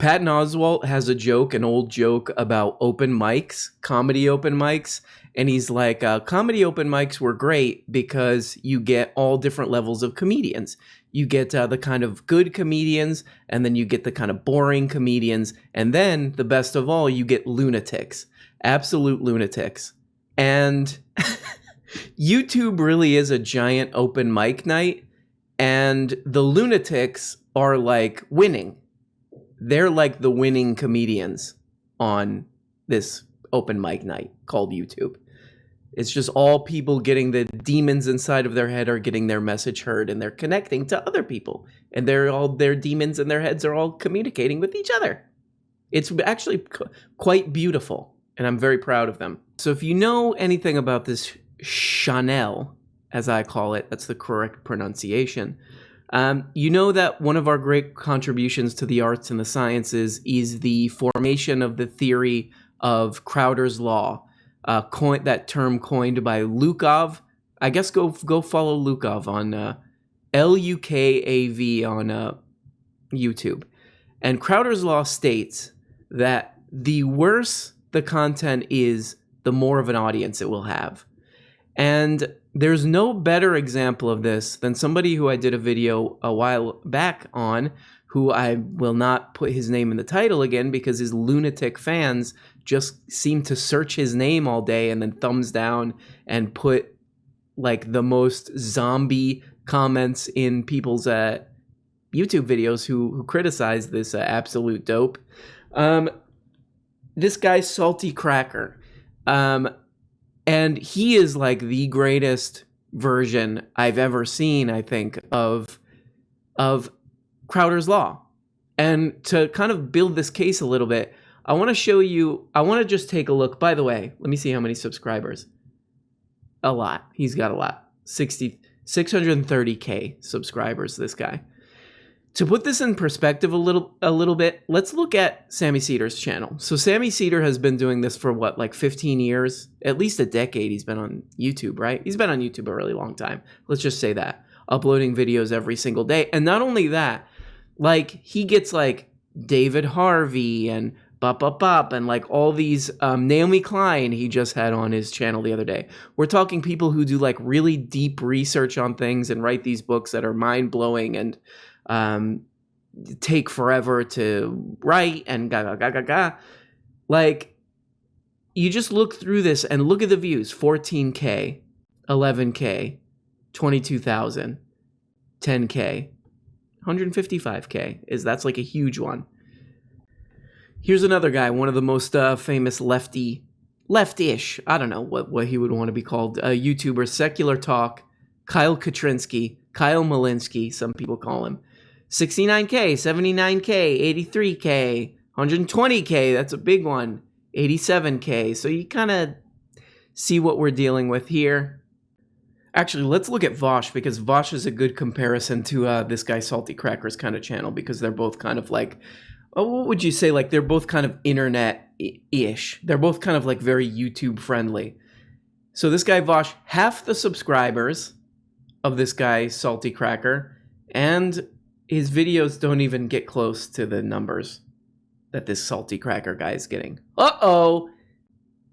Patton Oswalt has a joke, an old joke about open mics, comedy open mics. And he's like, comedy open mics were great because you get all different levels of comedians. You get the kind of good comedians, and then you get the kind of boring comedians. And then, the best of all, you get lunatics, absolute lunatics. And YouTube really is a giant open mic night. And the lunatics are like winning. They're like the winning comedians on this open mic night called YouTube. It's just all people getting the demons inside of their head are getting their message heard, and they're connecting to other people, and their demons in their heads are all communicating with each other. It's actually quite beautiful, and I'm very proud of them. So if you know anything about this Chanel, as I call it, that's the correct pronunciation. You know that one of our great contributions to the arts and the sciences is the formation of the theory of Crowder's Law, that term coined by Lukov. I guess go follow Lukov on Lukav on YouTube. And Crowder's Law states that the worse the content is, the more of an audience it will have. And there's no better example of this than somebody who I did a video a while back on, who I will not put his name in the title again because his lunatic fans just seem to search his name all day and then thumbs down and put like the most zombie comments in people's YouTube videos who criticize this absolute dope. This guy, Salty Cracker. And he is like the greatest version I've ever seen, I think, of Crowder's Law. And to kind of build this case a little bit, I want to just take a look. By the way, let me see how many subscribers. A lot. He's got a lot. 630K subscribers, this guy. To put this in perspective a little bit, let's look at Sammy Cedar's channel. So Sammy Cedar has been doing this for what, like 15 years? At least a decade he's been on YouTube, right? He's been on YouTube a really long time. Let's just say that. Uploading videos every single day. And not only that, like he gets like David Harvey and Bop and like all these Naomi Klein he just had on his channel the other day. We're talking people who do like really deep research on things and write these books that are mind-blowing and take forever to write and like you just look through this and look at the views. 14K, 11K, 22,000, 10K, 155K. That's like a huge one. Here's another guy, one of the most famous leftish, I don't know what he would want to be called, YouTuber, Secular Talk, Kyle Katrinsky, Kyle Malinsky, some people call him. 69K, 79K, 83K, 120K, that's a big one, 87K. So you kind of see what we're dealing with here. Actually, let's look at Vosh, because Vosh is a good comparison to this guy Salty Cracker's kind of channel, because they're both kind of like, what would you say? Like they're both kind of internet-ish. They're both kind of like very YouTube-friendly. So this guy Vosh, half the subscribers of this guy Salty Cracker, and his videos don't even get close to the numbers that this Salty Cracker guy is getting. Uh-oh!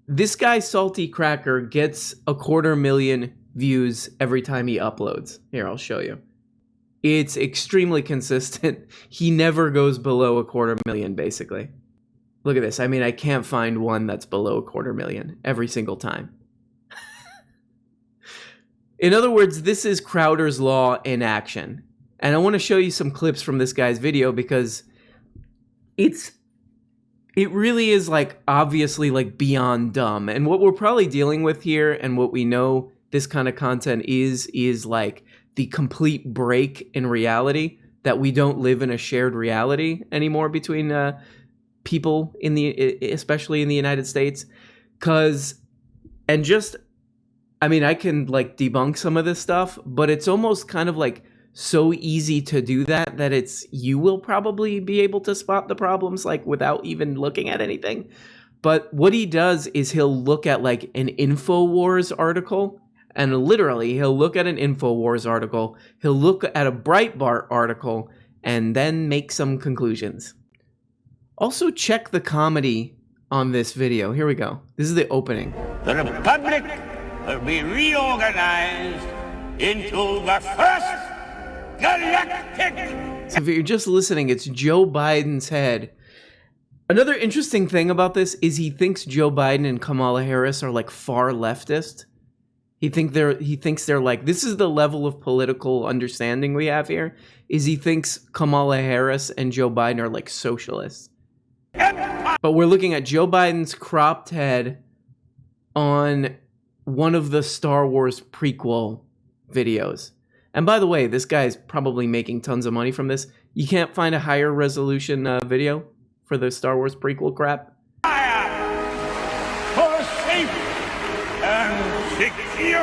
This guy Salty Cracker gets 250,000 views every time he uploads. Here, I'll show you. It's extremely consistent. He never goes below 250,000, basically. Look at this. I mean, I can't find one that's below 250,000 every single time. In other words, this is Crowder's Law in action. And I want to show you some clips from this guy's video because it really is like obviously like beyond dumb. And what we're probably dealing with here and what we know this kind of content is like the complete break in reality, that we don't live in a shared reality anymore between people especially in the United States. I mean, I can like debunk some of this stuff, but it's almost kind of like so easy to do that you will probably be able to spot the problems like without even looking at anything. But what he does is he'll look at like an InfoWars article, and literally he'll look at an InfoWars article, he'll look at a Breitbart article, and then make some conclusions. Also, check the comedy on this video. Here we go. This is the opening. The Republic will be reorganized into the first galactic. So if you're just listening, it's Joe Biden's head. Another interesting thing about this is he thinks Joe Biden and Kamala Harris are like far leftist. He thinks they're like, this is the level of political understanding we have here, is he thinks Kamala Harris and Joe Biden are like socialists. But we're looking at Joe Biden's cropped head on one of the Star Wars prequel videos. And by the way, this guy's probably making tons of money from this. You can't find a higher resolution video for the Star Wars prequel crap? For safe and secure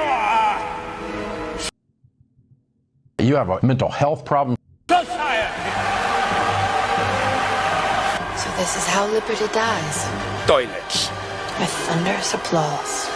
You have a mental health problem. society. So this is how liberty dies. Toilets. With thunderous applause.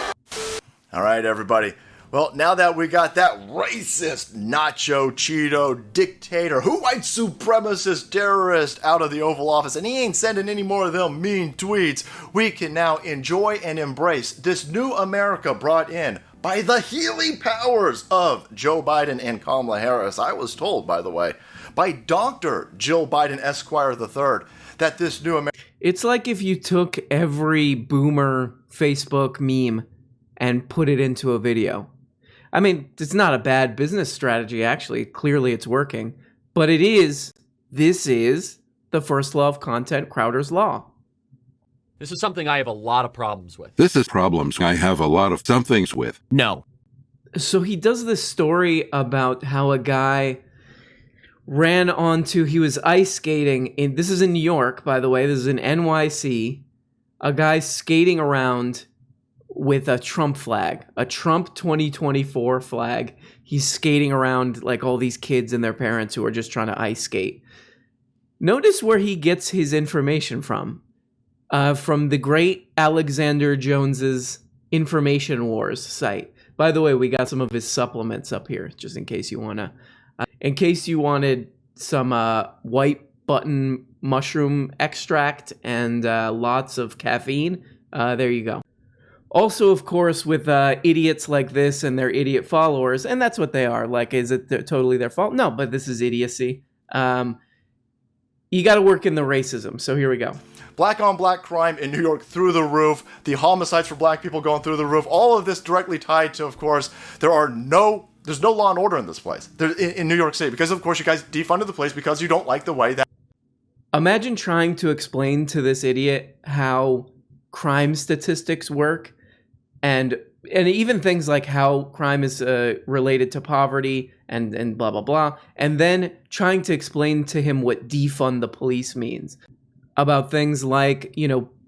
All right, everybody. Well, now that we got that racist, nacho, Cheeto, dictator, white supremacist terrorist out of the Oval Office, and he ain't sending any more of them mean tweets, we can now enjoy and embrace this new America brought in by the healing powers of Joe Biden and Kamala Harris. I was told, by the way, by Dr. Jill Biden Esquire III, that this new America... It's like if you took every boomer Facebook meme and put it into a video. I mean, it's not a bad business strategy, actually. Clearly it's working. But this is the first law of content, Crowder's Law. This is something I have a lot of problems with. This is problems I have a lot of somethings with. No. So he does this story about how a guy he was ice skating. This is in New York, by the way. This is in NYC. A guy skating around with a Trump flag, a Trump 2024 flag. He's skating around like all these kids and their parents who are just trying to ice skate. Notice where he gets his information from the great Alexander Jones's Information Wars site. By the way, we got some of his supplements up here, just in case you wanted some white button mushroom extract and lots of caffeine. There you go. Also, of course, with idiots like this and their idiot followers, and that's what they are. Like, is it totally their fault? No, but this is idiocy. You got to work in the racism. So here we go. Black on black crime in New York through the roof. The homicides for black people going through the roof. All of this directly tied to, of course, there's no law and order in this place. In New York City. Because, of course, you guys defunded the place because you don't like the way that... Imagine trying to explain to this idiot how crime statistics work. And even things like how crime is related to poverty and blah, blah, blah. And then trying to explain to him what defund the police means. About things like,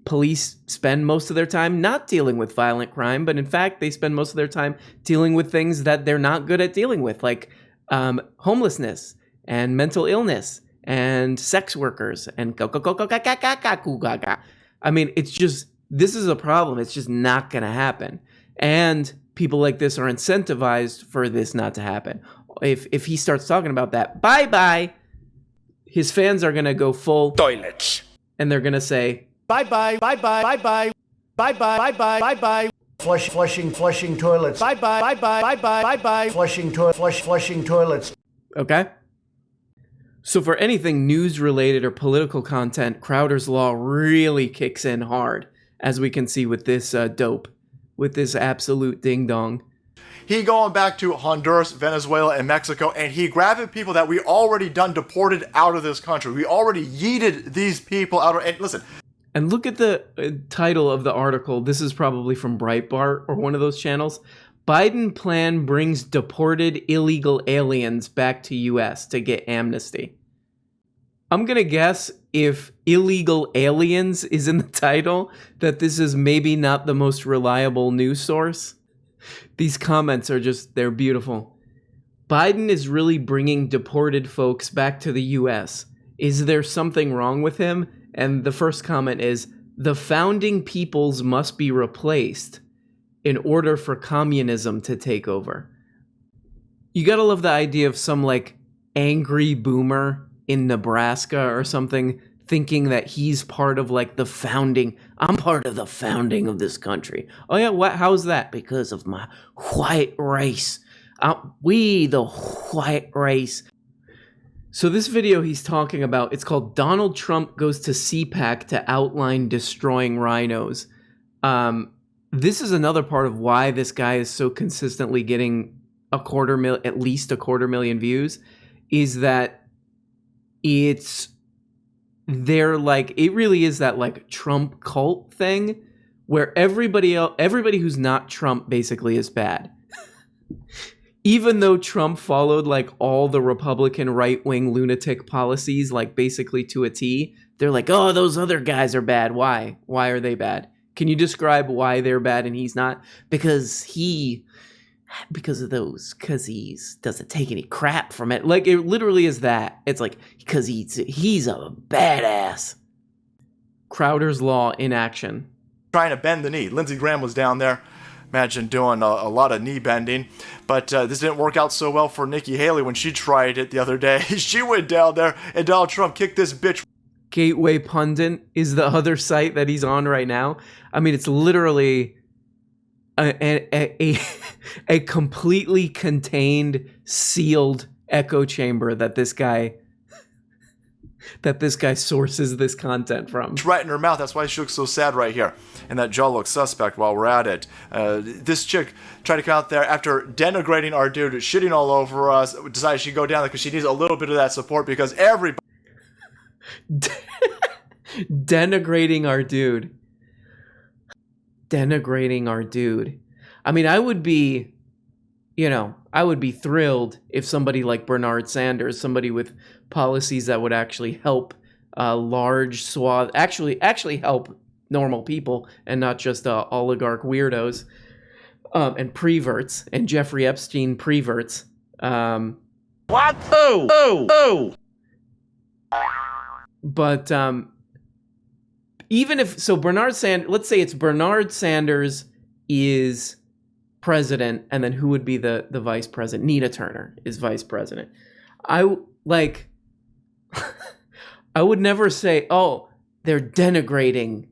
police spend most of their time not dealing with violent crime, but in fact, they spend most of their time dealing with things that they're not good at dealing with, like homelessness and mental illness and sex workers and I mean, it's just... This is a problem. It's just not going to happen. And people like this are incentivized for this not to happen. If he starts talking about that, bye-bye, his fans are going to go full Toilets. And they're going to say, Bye-bye, bye-bye, bye-bye, bye-bye, bye-bye, bye-bye. Flushing toilets. Bye-bye, bye-bye, bye-bye, bye-bye. Flushing toilets. Okay? So for anything news-related or political content, Crowder's Law really kicks in hard. As we can see with this dope, with this absolute ding-dong. He going back to Honduras, Venezuela, and Mexico, and he grabbing people that we already done deported out of this country. We already yeeted these people out of... And listen. And look at the title of the article. This is probably from Breitbart or one of those channels. Biden plan brings deported illegal aliens back to U.S. to get amnesty. I'm going to guess if illegal aliens is in the title, that this is maybe not the most reliable news source. These comments are they're beautiful. Biden is really bringing deported folks back to the U.S. Is there something wrong with him? And the first comment is, the founding peoples must be replaced in order for communism to take over. You gotta love the idea of some, angry boomer in Nebraska or something thinking that he's part of like the founding. I'm part of the founding of this country. Oh yeah, what? How's that? Because of my white race. We, the white race. So this video he's talking about, it's called Donald Trump Goes to CPAC to Outline Destroying Rhinos. This is another part of why this guy is so consistently getting at least a quarter million views, is that it really is that like Trump cult thing where everybody who's not Trump basically is bad. Even though Trump followed like all the Republican right-wing lunatic policies, like basically to a T, they're like, oh, those other guys are bad. Why? Why are they bad? Can you describe why they're bad and he's not? Because he doesn't take any crap from it. Like, it literally is that. It's like, because he's a badass. Crowder's Law in action. Trying to bend the knee. Lindsey Graham was down there. Imagine doing a lot of knee bending. But this didn't work out so well for Nikki Haley when she tried it the other day. She went down there and Donald Trump kicked this bitch. Gateway Pundit is the other site that he's on right now. I mean, it's literally a completely contained, sealed echo chamber that this guy sources this content from. Right in her mouth. That's why she looks so sad right here. And that jaw looks suspect while we're at it. This chick tried to come out there after denigrating our dude, shitting all over us, decided she'd go down there because she needs a little bit of that support because everybody... Denigrating our dude. Denigrating our dude. I mean, I would be thrilled if somebody like Bernard Sanders, somebody with policies that would actually help large swath, actually help normal people and not just oligarch weirdos and preverts and Jeffrey Epstein preverts. What? Oh. But even if so, let's say it's Bernard Sanders is president, and then who would be the vice president? Nina Turner is vice president. I would never say, oh, they're denigrating.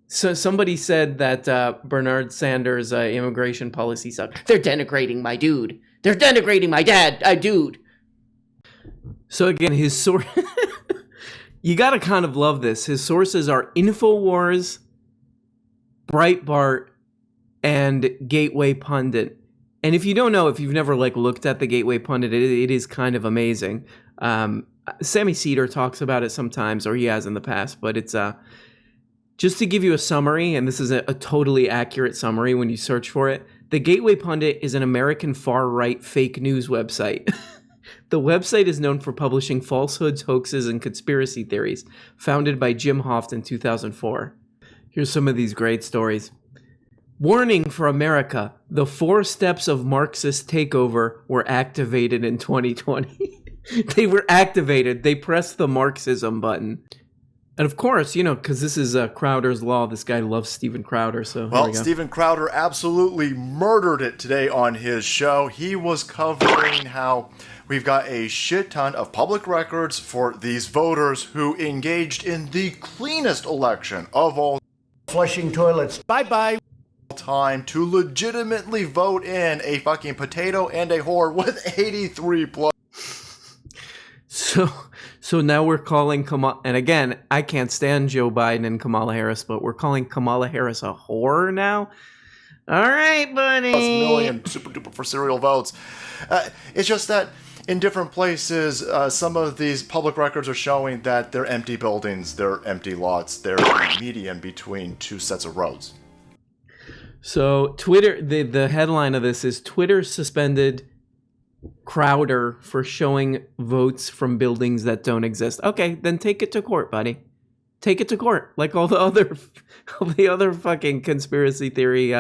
So somebody said that Bernard Sanders' immigration policy sucked. They're denigrating my dude. They're denigrating my dude. So again, his source. You gotta kind of love this. His sources are InfoWars, Breitbart, and Gateway Pundit. And if you don't know, if you've never looked at the Gateway Pundit, it is kind of amazing. Sammy Cedar talks about it sometimes, or he has in the past, but it's just to give you a summary, and this is a totally accurate summary when you search for it. The Gateway Pundit is an American far-right fake news website. The website is known for publishing falsehoods, hoaxes, and conspiracy theories, founded by Jim Hoft in 2004. Here's some of these great stories. Warning for America, the 4 steps of Marxist takeover were activated in 2020. They were activated. They pressed the Marxism button. And of course, because this is Crowder's Law, this guy loves Steven Crowder, so well, Steven Crowder absolutely murdered it today on his show. He was covering how we've got a shit ton of public records for these voters who engaged in the cleanest election of all Flushing toilets. Bye-bye. time to legitimately vote in a fucking potato and a whore with 83 plus. So now we're calling Kamala, and again, I can't stand Joe Biden and Kamala Harris, but we're calling Kamala Harris a whore now? All right, buddy. Plus million super duper for serial votes. It's just that in different places, some of these public records are showing that they're empty buildings, they're empty lots, they're median between 2 sets of roads. So Twitter, the headline of this is Twitter suspended Crowder for showing votes from buildings that don't exist. Okay, then take it to court, buddy. Take it to court, like all the other fucking conspiracy theory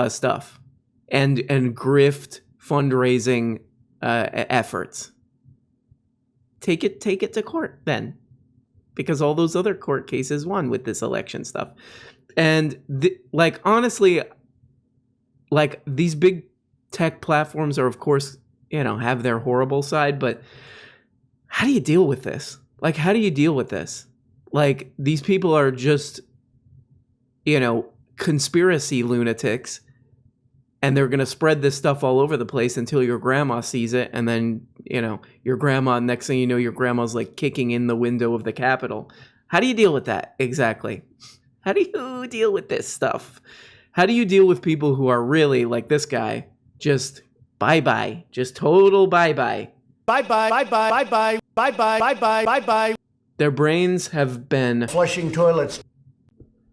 stuff and grift fundraising efforts. Take it to court then, because all those other court cases won with this election stuff. And honestly, these big tech platforms are, of course, have their horrible side, but how do you deal with this? How do you deal with this? Like, these people are just, conspiracy lunatics, and they're going to spread this stuff all over the place until your grandma sees it, and then, your grandma, next thing you know, your grandma's like kicking in the window of the Capitol. How do you deal with that? Exactly. How do you deal with this stuff? How do you deal with people who are really, like this guy, just bye-bye, just total bye-bye? Bye-bye, bye-bye, bye-bye, bye-bye, bye-bye, bye-bye. Their brains have been... Flushing toilets.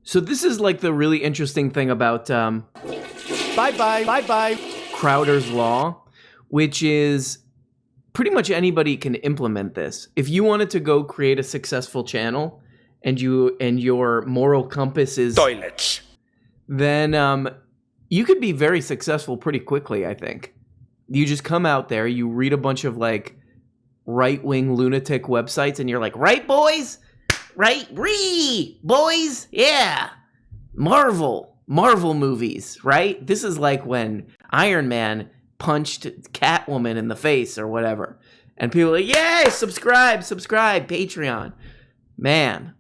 So this is like the really interesting thing about Bye-bye, bye-bye. Crowder's Law, which is pretty much anybody can implement this. If you wanted to go create a successful channel and your moral compass is... Toilets. Then you could be very successful pretty quickly, I think. You just come out there, you read a bunch of like right-wing lunatic websites, and you're like, right, boys? Right, boys? Yeah. Marvel movies, right? This is like when Iron Man punched Catwoman in the face or whatever. And people are like, yay, subscribe, Patreon. Man.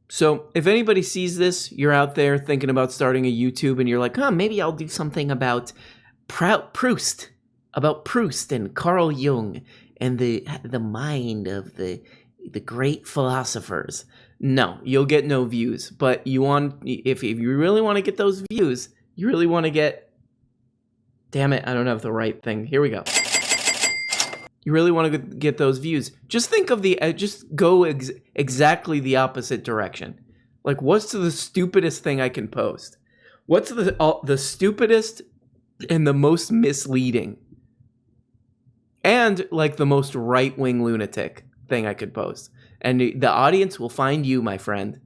So if anybody sees this, you're out there thinking about starting a YouTube and you're like, maybe I'll do something about Proust and Carl Jung and the mind of the great philosophers. No, you'll get no views. But if you really want to get those views, you really want to get, damn it, I don't have the right thing. Here we go. You really want to get those views. Just think of just go exactly the opposite direction. Like, what's the stupidest thing I can post? What's the stupidest and the most misleading and like the most right-wing lunatic thing I could post? And the audience will find you, my friend.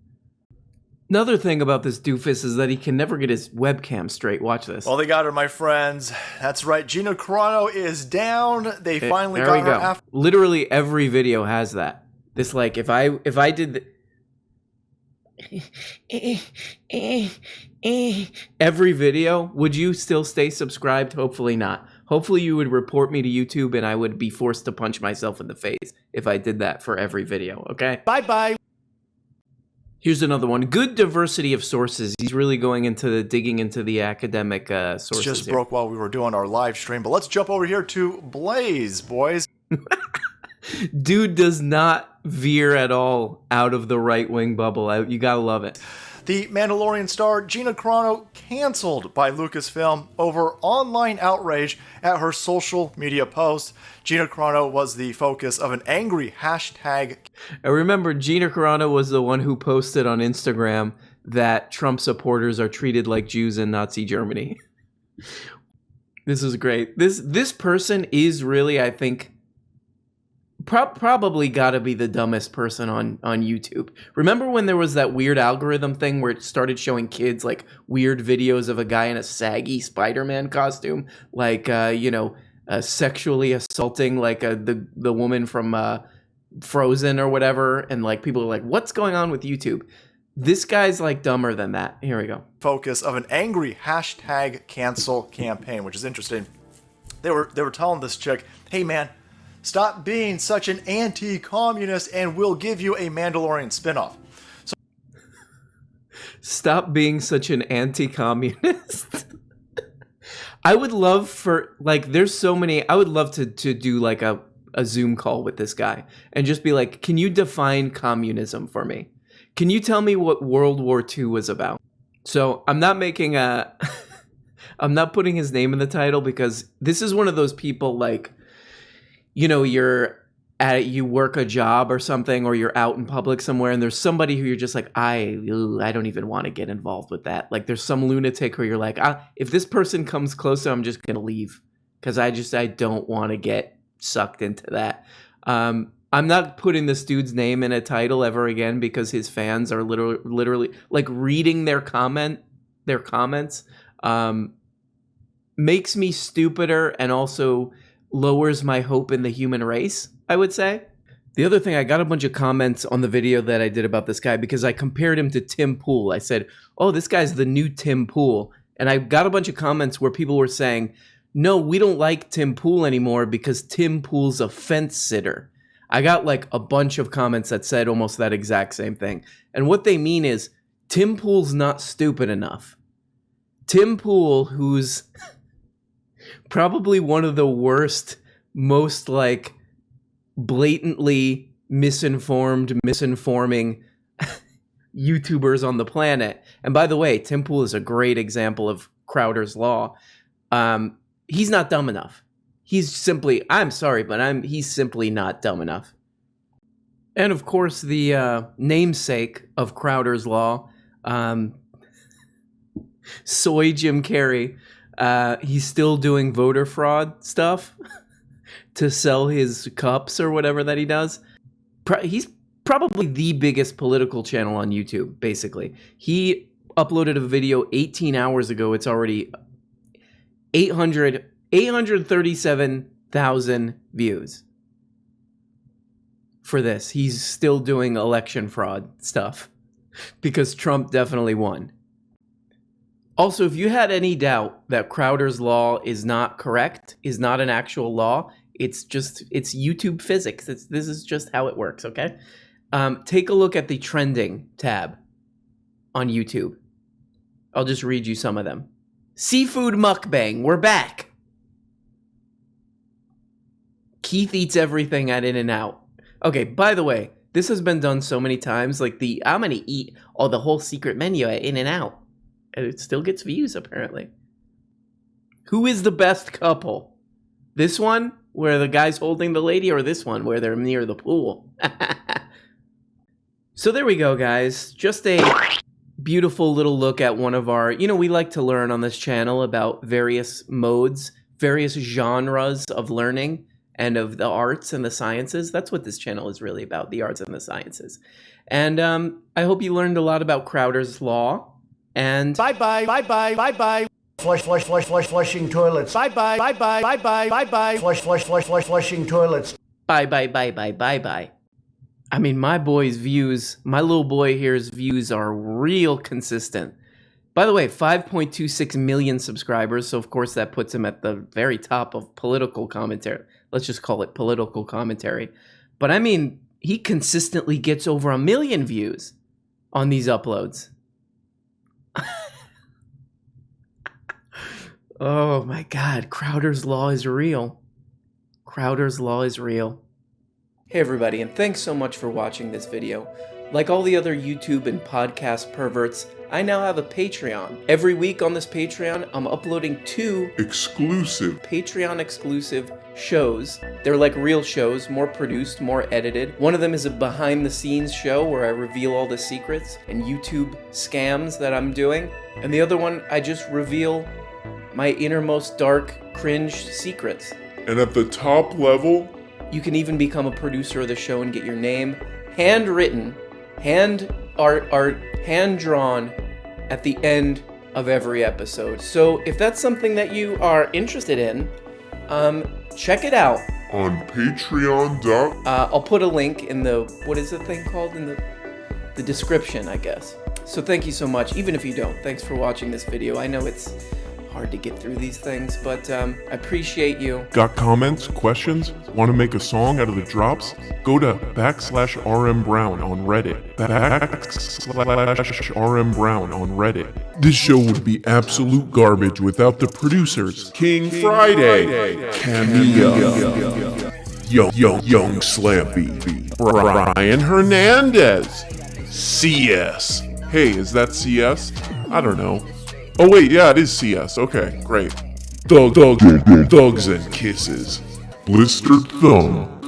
Another thing about this doofus is that he can never get his webcam straight. Watch this. Well, they got her, my friends. That's right. Gina Carano is down. They finally got her after. Literally every video has that. This, like, if I did every video, would you still stay subscribed? Hopefully not. Hopefully you would report me to YouTube and I would be forced to punch myself in the face if I did that for every video, okay? Bye-bye. Here's another one. Good diversity of sources. He's really digging into the academic sources. It just broke while we were doing our live stream, but let's jump over here to Blaze, boys. Dude does not veer at all out of the right-wing bubble. You gotta love it. The Mandalorian star Gina Carano canceled by Lucasfilm over online outrage at her social media post. Gina Carano was the focus of an angry hashtag. I remember Gina Carano was the one who posted on Instagram that Trump supporters are treated like Jews in Nazi Germany. This is great. This person is really, I think, probably gotta be the dumbest person on YouTube. Remember when there was that weird algorithm thing where it started showing kids like weird videos of a guy in a saggy Spider-Man costume, like sexually assaulting like the woman from Frozen or whatever, and like people are like, what's going on with YouTube? This guy's like dumber than that. Here we go. Focus of an angry hashtag cancel campaign, which is interesting. They were telling this chick, hey man, stop being such an anti-communist and we'll give you a Mandalorian spinoff. So, stop being such an anti-communist. I would love for, like, there's so many, I would love to do like a Zoom call with this guy and just be like, can you define communism for me? Can you tell me what World War II was about? So I'm not making I'm not putting his name in the title because this is one of those people like, you work a job or something, or you're out in public somewhere and there's somebody who you're just like, I don't even want to get involved with that. Like there's some lunatic who you're like, if this person comes closer, I'm just going to leave because I don't want to get sucked into that. I'm not putting this dude's name in a title ever again because his fans are literally like reading their comments makes me stupider and also lowers my hope in the human race, I would say. The other thing, I got a bunch of comments on the video that I did about this guy because I compared him to Tim Pool. I said, oh, this guy's the new Tim Pool. And I got a bunch of comments where people were saying, no, we don't like Tim Pool anymore because Tim Pool's a fence sitter. I got like a bunch of comments that said almost that exact same thing. And what they mean is Tim Pool's not stupid enough. Tim Pool, who's probably one of the worst, most like blatantly misinforming YouTubers on the planet. And by the way, Tim Pool is a great example of Crowder's Law. He's not dumb enough. He's simply, I'm sorry, but he's simply not dumb enough. And of course, the namesake of Crowder's Law, Soy Jim Carrey, he's still doing voter fraud stuff to sell his cups or whatever that he does. He's probably the biggest political channel on YouTube, basically. He uploaded a video 18 hours ago. It's already 837,000 views for this. He's still doing election fraud stuff because Trump definitely won. Also, if you had any doubt that Crowder's Law is not correct, is not an actual law, it's YouTube physics. This is just how it works, okay? Take a look at the trending tab on YouTube. I'll just read you some of them. Seafood mukbang, we're back. Keith eats everything at In-N-Out. Okay, by the way, this has been done so many times, like I'm gonna eat the whole secret menu at In-N-Out. And it still gets views, apparently. Who is the best couple? This one, where the guy's holding the lady, or this one, where they're near the pool? So there we go, guys. Just a beautiful little look at one of our, we like to learn on this channel about various modes, various genres of learning and of the arts and the sciences. That's what this channel is really about, the arts and the sciences. And I hope you learned a lot about Crowder's Law. And Bye-bye, bye-bye, bye-bye. Flushing toilets. Bye-bye, bye-bye, bye-bye, bye-bye. Flushing toilets. Bye-bye. I mean, my little boy here's views are real consistent. By the way, 5.26 million subscribers, so of course that puts him at the very top of political commentary. Let's just call it political commentary. But I mean, he consistently gets over 1 million views on these uploads. Oh my God, Crowder's Law is real. Crowder's Law is real. Hey everybody, and thanks so much for watching this video. Like all the other YouTube and podcast perverts, I now have a Patreon. Every week on this Patreon, I'm uploading 2 exclusive Patreon exclusive shows. They're like real shows, more produced, more edited. One of them is a behind the scenes show where I reveal all the secrets and YouTube scams that I'm doing. And the other one, I just reveal my innermost dark, cringe secrets. And at the top level, you can even become a producer of the show and get your name handwritten, hand art, hand drawn at the end of every episode. So if that's something that you are interested in, check it out on Patreon. I'll put a link in the, what is the thing called, in the description, I guess. So thank you so much, even if you don't. Thanks for watching this video. I know it's hard to get through these things, but I appreciate you. Got comments, questions? Want to make a song out of the drops? Go to /RMBrown on Reddit. /RMBrown on Reddit. This show would be absolute garbage without the producers. King Friday, Camilla, Young Slampy, Brian Hernandez, CS. Hey, is that CS? I don't know. Oh wait, yeah, it is CS. Okay, great. Thugs and Kisses. Blistered Thumb.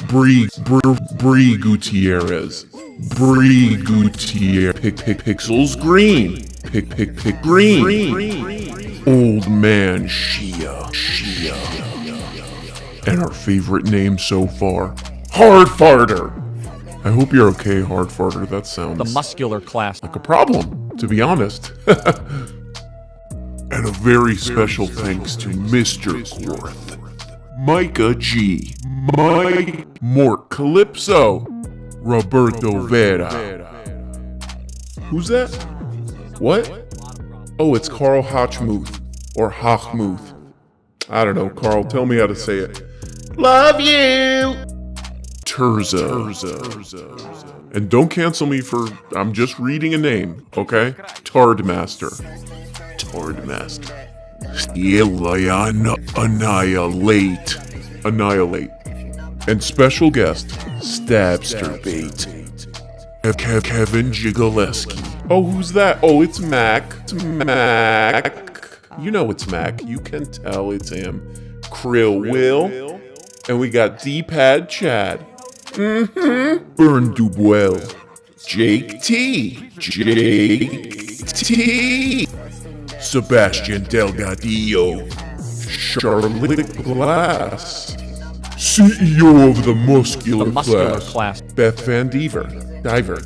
Bree Gutierrez. Pixels Green. Pick Green. Old Man Shia. And our favorite name so far, Hard Farter. I hope you're okay, Hard Farter. That sounds The muscular class. like a problem, to be honest. And a very special thanks to Mr. Quarth, Micah G, Mort Calypso, Roberto Vera. Who's that? What? Oh, it's Carl Hochmuth, or Hochmuth. I don't know, Carl, tell me how to say it. Love you! Terza. And don't cancel me for, I'm just reading a name, okay? Tardmaster. Annihilate. And special guest, Stabster Bait. Kevin Jigaleski. Oh, who's that? Oh, it's Mac. You know it's Mac. You can tell it's him. Krill Will. And we got D-Pad Chad. Burn Dubuel. Jake T. Sebastian Delgadillo. Charlotte Glass. CEO of the Muscular, Class. Beth Van Diver.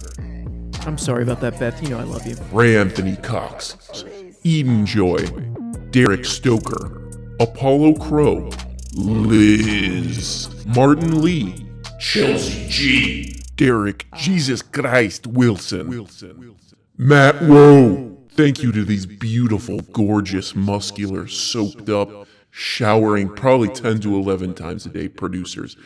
I'm sorry about that, Beth. You know I love you. Ray Anthony Cox. Eden Joy. Derek Stoker. Apollo Crow. Liz. Martin Lee. Chelsea G. Derek Jesus Christ Wilson. Matt Rowe. Thank you to these beautiful, gorgeous, muscular, soaped up, showering probably 10 to 11 times a day producers.